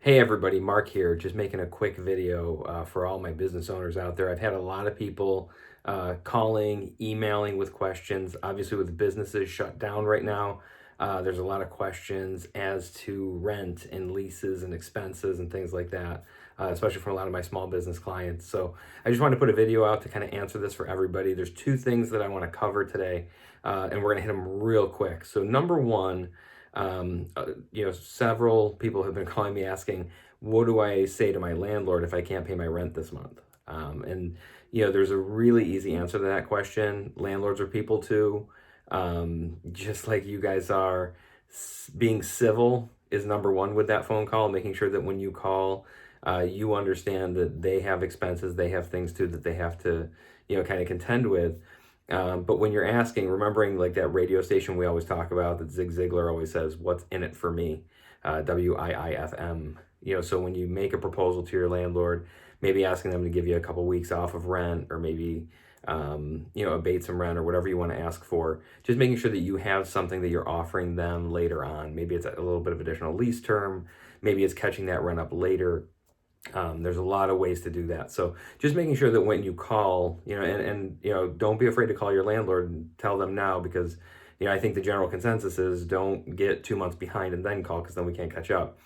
Hey everybody, Mark here, just making a quick video for all my business owners out there. I've had a lot of people calling, emailing with questions. Obviously with businesses shut down right now, there's a lot of questions as to rent and leases and expenses and things like that, especially from a lot of my small business clients. So I just wanted to put a video out to kind of answer this for everybody. There's two things that I want to cover today, and we're going to hit them real quick. So number one, several people have been calling me asking, what do I say to my landlord if I can't pay my rent this month? There's a really easy answer to that question. Landlords are people too, just like you guys are. Being civil is number one with that phone call, making sure that when you call, you understand that they have expenses, they have things too that they have to, kind of contend with. But when you're asking, remembering like that radio station we always talk about that Zig Ziglar always says, "What's in it for me?" WIIFM. So when you make a proposal to your landlord, maybe asking them to give you a couple weeks off of rent, or maybe abate some rent or whatever you want to ask for, just making sure that you have something that you're offering them later on. Maybe it's a little bit of additional lease term. Maybe it's catching that rent up later. There's a lot of ways to do that. So just making sure that when you call, don't be afraid to call your landlord and tell them now, because, I think the general consensus is don't get 2 months behind and then call, because then we can't catch up.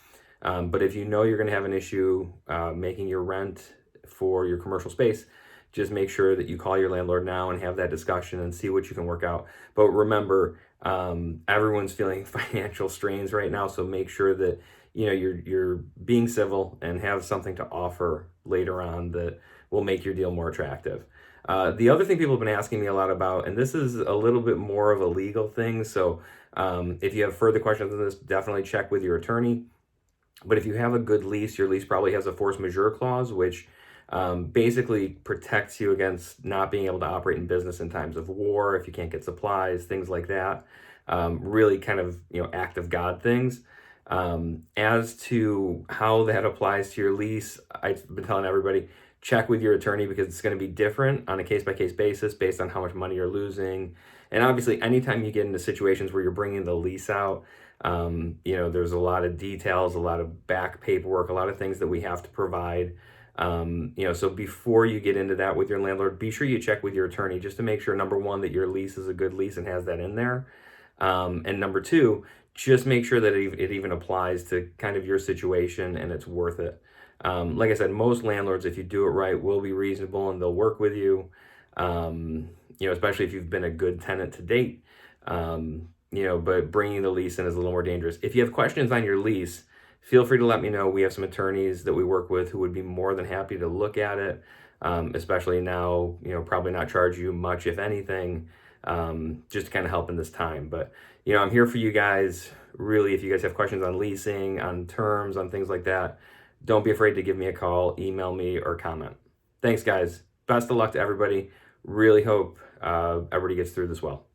But if you know you're going to have an issue making your rent for your commercial space, just make sure that you call your landlord now and have that discussion and see what you can work out. But remember, everyone's feeling financial strains right now, so make sure that you're being civil and have something to offer later on that will make your deal more attractive. The other thing people have been asking me a lot about, and this is a little bit more of a legal thing, so if you have further questions on this, definitely check with your attorney. But if you have a good lease, your lease probably has a force majeure clause, which basically protects you against not being able to operate in business in times of war, if you can't get supplies, things like that. Really kind of, act of God things. As to how that applies to your lease, I've been telling everybody, check with your attorney, because it's going to be different on a case-by-case basis based on how much money you're losing. And obviously, anytime you get into situations where you're bringing the lease out, there's a lot of details, a lot of back paperwork, a lot of things that we have to provide. So before you get into that with your landlord, be sure you check with your attorney just to make sure, number one, that your lease is a good lease and has that in there. And number two, just make sure that it even applies to kind of your situation and it's worth it. Like I said, most landlords, if you do it right, will be reasonable and they'll work with you, especially if you've been a good tenant to date. But bringing the lease in is a little more dangerous. If you have questions on your lease, feel free to let me know. We have some attorneys that we work with who would be more than happy to look at it, especially now, probably not charge you much, if anything, just to kind of help in this time. But, I'm here for you guys. Really, if you guys have questions on leasing, on terms, on things like that, don't be afraid to give me a call, email me, or comment. Thanks, guys. Best of luck to everybody. Really hope everybody gets through this well.